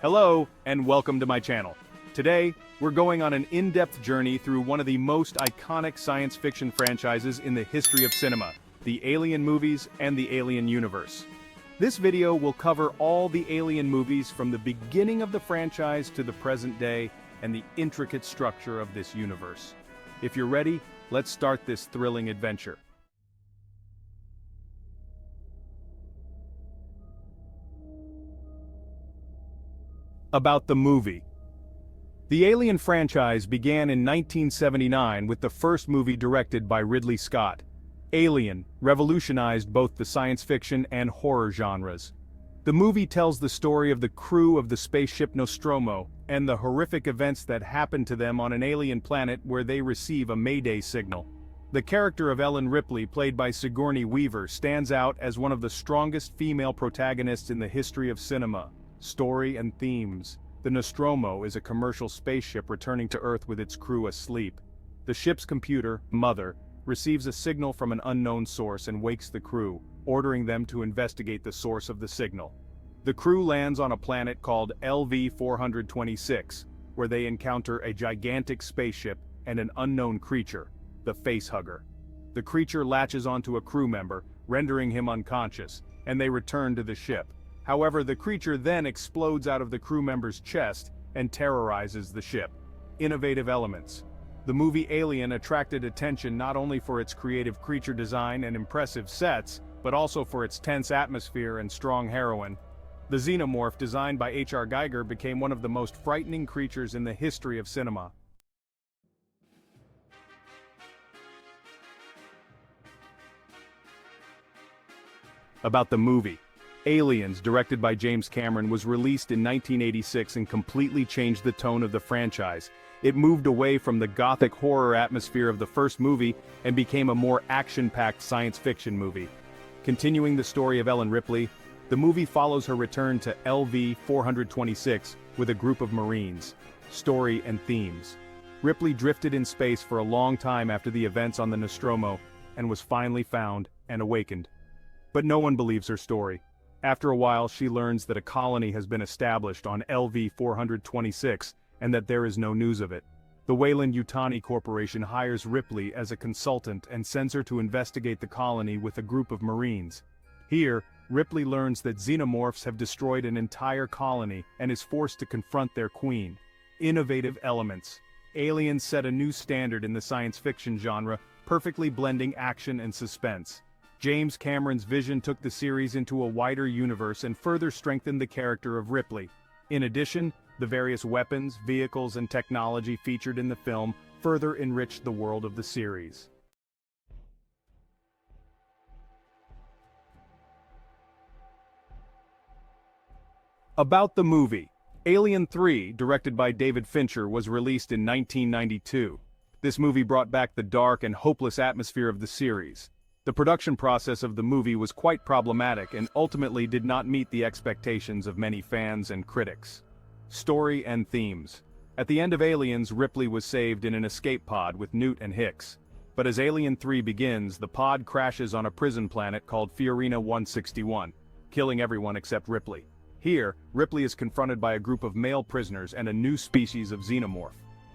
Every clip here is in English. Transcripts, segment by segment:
Hello, and welcome to my channel. Today, we're going on an in-depth journey through one of the most iconic science fiction franchises in the history of cinema, the Alien movies and the Alien universe. This video will cover all the Alien movies from the beginning of the franchise to the present day and the intricate structure of this universe. If you're ready, let's start this thrilling adventure. About the movie. The Alien franchise began in 1979 with the first movie directed by Ridley Scott. Alien revolutionized both the science fiction and horror genres. The movie tells the story of the crew of the spaceship Nostromo and the horrific events that happen to them on an alien planet where they receive a Mayday signal. The character of Ellen Ripley, played by Sigourney Weaver, stands out as one of the strongest female protagonists in the history of cinema. Story and themes. The Nostromo is a commercial spaceship returning to Earth with its crew asleep. The ship's computer, Mother, receives a signal from an unknown source and wakes the crew, ordering them to investigate the source of the signal. The crew lands on a planet called LV-426, where they encounter a gigantic spaceship and an unknown creature, the Facehugger. The creature latches onto a crew member, rendering him unconscious, and they return to the ship. However, the creature then explodes out of the crew member's chest and terrorizes the ship. Innovative elements. The movie Alien attracted attention not only for its creative creature design and impressive sets, but also for its tense atmosphere and strong heroine. The Xenomorph, designed by H.R. Giger, became one of the most frightening creatures in the history of cinema. About the movie. Aliens, directed by James Cameron, was released in 1986 and completely changed the tone of the franchise. It moved away from the gothic horror atmosphere of the first movie and became a more action-packed science fiction movie. Continuing the story of Ellen Ripley, the movie follows her return to LV-426 with a group of Marines. Story and themes. Ripley drifted in space for a long time after the events on the Nostromo and was finally found and awakened. But no one believes her story. After a while, she learns that a colony has been established on LV-426 and that there is no news of it. The Weyland-Yutani Corporation hires Ripley as a consultant and sends her to investigate the colony with a group of Marines. Here, Ripley learns that xenomorphs have destroyed an entire colony and is forced to confront their queen. Innovative elements. Aliens set a new standard in the science fiction genre, perfectly blending action and suspense. James Cameron's vision took the series into a wider universe and further strengthened the character of Ripley. In addition, the various weapons, vehicles, and technology featured in the film further enriched the world of the series. About the movie. Alien 3, directed by David Fincher, was released in 1992. This movie brought back the dark and hopeless atmosphere of the series. The production process of the movie was quite problematic and ultimately did not meet the expectations of many fans and critics. Story and themes. At the end of Aliens, Ripley was saved in an escape pod with Newt and Hicks. But as Alien 3 begins, the pod crashes on a prison planet called Fiorina 161, killing everyone except Ripley. Here, Ripley is confronted by a group of male prisoners and a new species of xenomorph.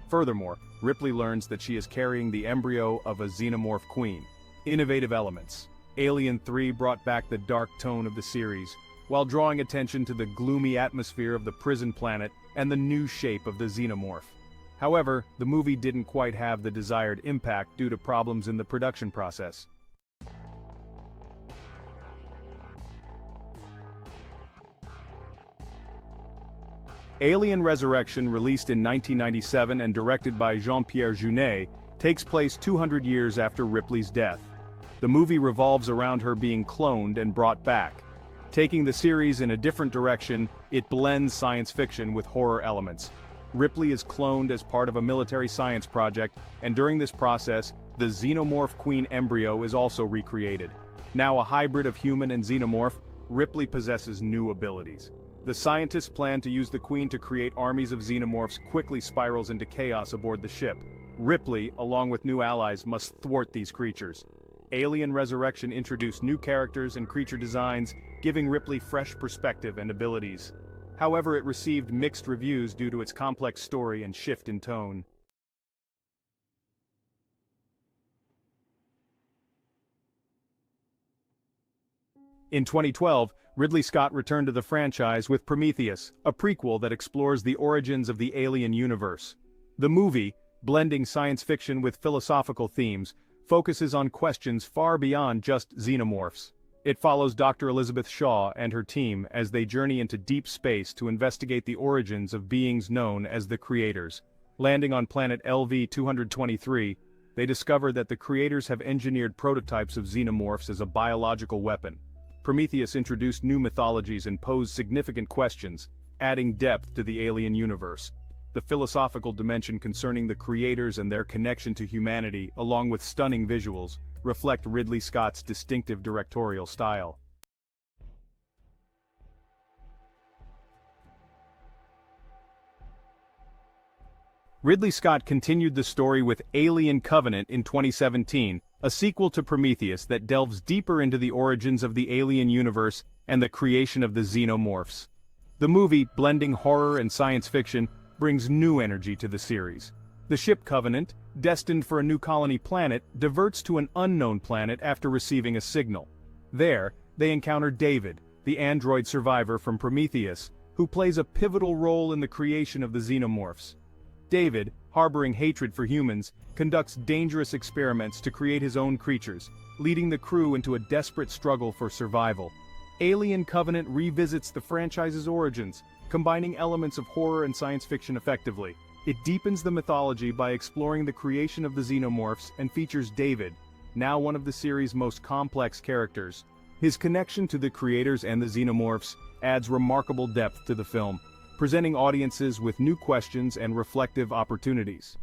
Furthermore, Ripley learns that she is carrying the embryo of a xenomorph queen. Innovative elements. Alien 3 brought back the dark tone of the series, while drawing attention to the gloomy atmosphere of the prison planet and the new shape of the xenomorph. However, the movie didn't quite have the desired impact due to problems in the production process. Alien Resurrection, released in 1997 and directed by Jean-Pierre Jeunet, takes place 200 years after Ripley's death. The movie revolves around her being cloned and brought back. Taking the series in a different direction, it blends science fiction with horror elements. Ripley is cloned as part of a military science project, and during this process, the xenomorph queen embryo is also recreated. Now a hybrid of human and xenomorph, Ripley possesses new abilities. The scientists plan to use the queen to create armies of xenomorphs quickly spirals into chaos aboard the ship. Ripley, along with new allies, must thwart these creatures. Alien Resurrection introduced new characters and creature designs, giving Ripley fresh perspective and abilities. However, it received mixed reviews due to its complex story and shift in tone. In 2012, Ridley Scott returned to the franchise with Prometheus, a prequel that explores the origins of the alien universe. The movie, blending science fiction with philosophical themes, focuses on questions far beyond just xenomorphs. It follows Dr. Elizabeth Shaw and her team as they journey into deep space to investigate the origins of beings known as the Creators. Landing on planet LV-223, they discover that the Creators have engineered prototypes of xenomorphs as a biological weapon. Prometheus introduced new mythologies and posed significant questions, adding depth to the alien universe. The philosophical dimension concerning the Creators and their connection to humanity, along with stunning visuals, reflect Ridley Scott's distinctive directorial style. Ridley Scott continued the story with Alien Covenant in 2017, a sequel to Prometheus that delves deeper into the origins of the alien universe and the creation of the xenomorphs. The movie, blending horror and science fiction, brings new energy to the series. The ship Covenant, destined for a new colony planet, diverts to an unknown planet after receiving a signal. There, they encounter David, the android survivor from Prometheus, who plays a pivotal role in the creation of the xenomorphs. David, harboring hatred for humans, conducts dangerous experiments to create his own creatures, leading the crew into a desperate struggle for survival. Alien Covenant revisits the franchise's origins, combining elements of horror and science fiction effectively. It deepens the mythology by exploring the creation of the xenomorphs and features David, now one of the series' most complex characters. His connection to the Creators and the xenomorphs adds remarkable depth to the film, presenting audiences with new questions and reflective opportunities.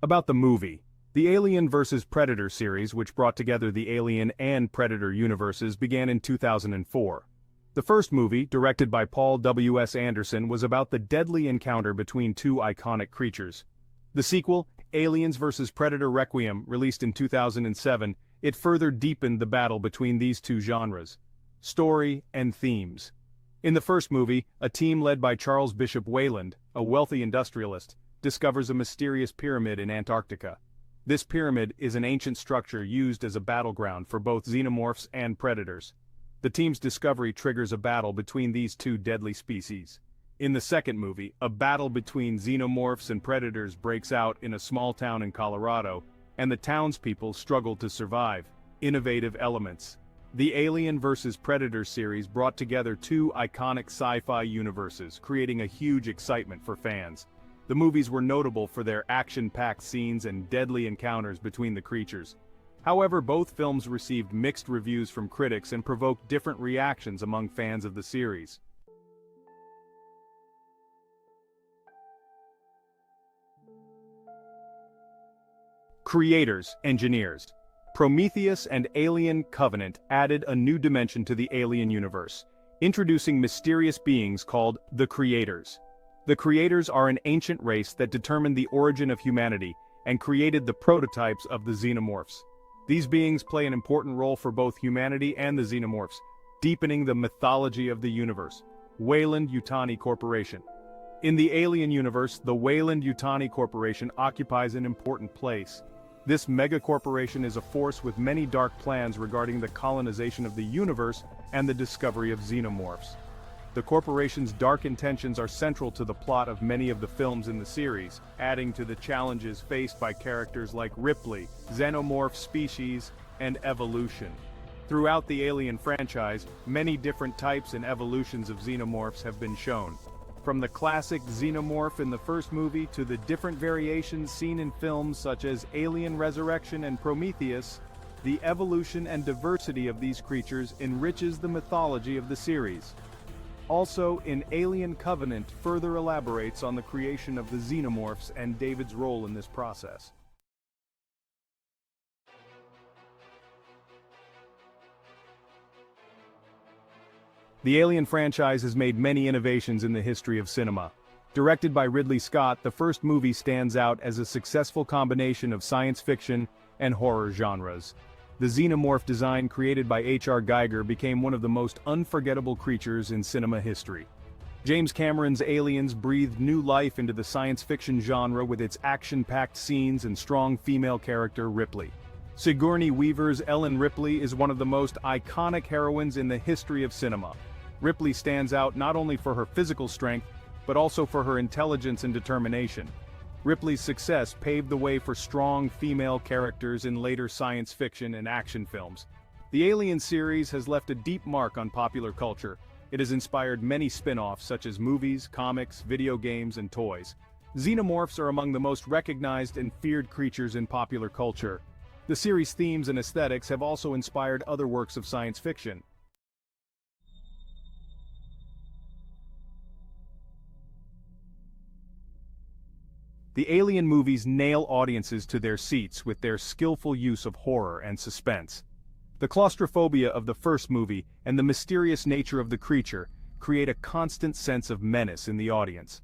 About the movie. The Alien vs. Predator series, which brought together the Alien and Predator universes, began in 2004. The first movie, directed by Paul W.S. Anderson, was about the deadly encounter between two iconic creatures. The sequel, Aliens vs. Predator Requiem, released in 2007, it further deepened the battle between these two genres. Story and themes. In the first movie, a team led by Charles Bishop Weyland, a wealthy industrialist, discovers a mysterious pyramid in Antarctica. This pyramid is an ancient structure used as a battleground for both xenomorphs and predators. The team's discovery triggers a battle between these two deadly species. In the second movie, a battle between xenomorphs and predators breaks out in a small town in Colorado, and the townspeople struggle to survive. Innovative elements. The Alien vs. Predator series brought together two iconic sci-fi universes, creating a huge excitement for fans. The movies were notable for their action-packed scenes and deadly encounters between the creatures. However, both films received mixed reviews from critics and provoked different reactions among fans of the series. Creators, engineers. Prometheus and Alien Covenant added a new dimension to the alien universe, introducing mysterious beings called the Creators. The Creators are an ancient race that determined the origin of humanity and created the prototypes of the xenomorphs. These beings play an important role for both humanity and the xenomorphs, deepening the mythology of the universe. Weyland-Yutani Corporation. In the alien universe, the Weyland-Yutani Corporation occupies an important place. This mega-corporation is a force with many dark plans regarding the colonization of the universe and the discovery of xenomorphs. The corporation's dark intentions are central to the plot of many of the films in the series, adding to the challenges faced by characters like Ripley, xenomorph species, and evolution. Throughout the Alien franchise, many different types and evolutions of xenomorphs have been shown. From the classic xenomorph in the first movie to the different variations seen in films such as Alien Resurrection and Prometheus, the evolution and diversity of these creatures enriches the mythology of the series. Also, in Alien Covenant further elaborates on the creation of the xenomorphs and David's role in this process. The Alien franchise has made many innovations in the history of cinema. Directed by Ridley Scott, the first movie stands out as a successful combination of science fiction and horror genres. The Xenomorph design created by H.R. Giger became one of the most unforgettable creatures in cinema history. James Cameron's Aliens breathed new life into the science fiction genre with its action-packed scenes and strong female character Ripley. Sigourney Weaver's Ellen Ripley is one of the most iconic heroines in the history of cinema. Ripley stands out not only for her physical strength, but also for her intelligence and determination. Ripley's success paved the way for strong female characters in later science fiction and action films. The Alien series has left a deep mark on popular culture. It has inspired many spin-offs such as movies, comics, video games, and toys. Xenomorphs are among the most recognized and feared creatures in popular culture. The series' themes and aesthetics have also inspired other works of science fiction. The Alien movies nail audiences to their seats with their skillful use of horror and suspense. The claustrophobia of the first movie and the mysterious nature of the creature create a constant sense of menace in the audience.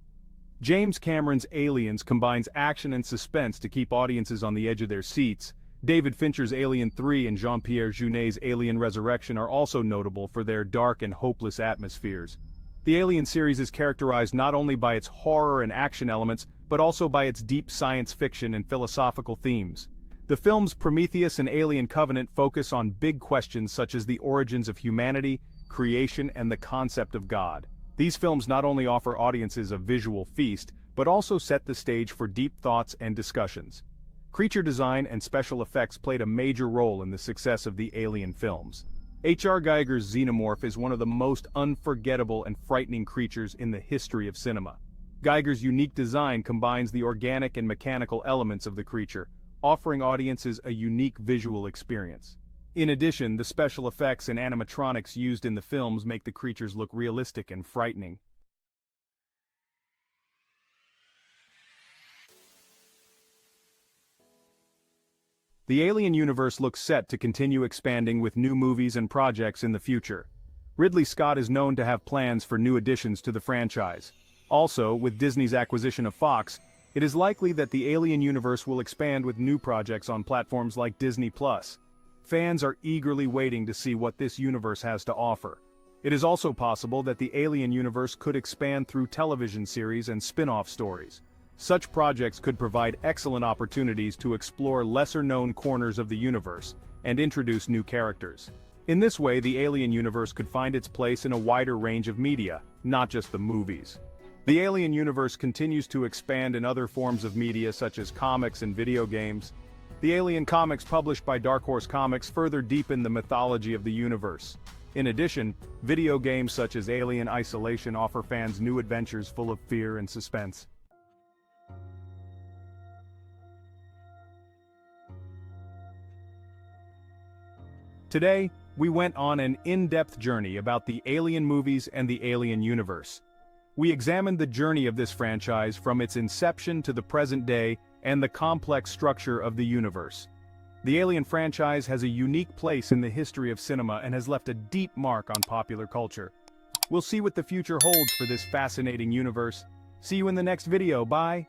James Cameron's Aliens combines action and suspense to keep audiences on the edge of their seats. David Fincher's Alien 3 and Jean-Pierre Jeunet's Alien Resurrection are also notable for their dark and hopeless atmospheres. The Alien series is characterized not only by its horror and action elements, but also by its deep science fiction and philosophical themes. The films Prometheus and Alien Covenant focus on big questions such as the origins of humanity, creation, and the concept of God. These films not only offer audiences a visual feast, but also set the stage for deep thoughts and discussions. Creature design and special effects played a major role in the success of the Alien films. H.R. Giger's Xenomorph is one of the most unforgettable and frightening creatures in the history of cinema. Giger's unique design combines the organic and mechanical elements of the creature, offering audiences a unique visual experience. In addition, the special effects and animatronics used in the films make the creatures look realistic and frightening. The Alien universe looks set to continue expanding with new movies and projects in the future. Ridley Scott is known to have plans for new additions to the franchise. Also, with Disney's acquisition of Fox, it is likely that the Alien universe will expand with new projects on platforms like Disney+. Fans are eagerly waiting to see what this universe has to offer. It is also possible that the Alien universe could expand through television series and spin-off stories. Such projects could provide excellent opportunities to explore lesser-known corners of the universe and introduce new characters. In this way, the Alien universe could find its place in a wider range of media, not just the movies. The Alien universe continues to expand in other forms of media such as comics and video games. The Alien comics published by Dark Horse Comics further deepen the mythology of the universe. In addition, video games such as Alien Isolation offer fans new adventures full of fear and suspense. Today, we went on an in-depth journey about the Alien movies and the Alien universe. We examined the journey of this franchise from its inception to the present day and the complex structure of the universe. The Alien franchise has a unique place in the history of cinema and has left a deep mark on popular culture. We'll see what the future holds for this fascinating universe. See you in the next video, bye!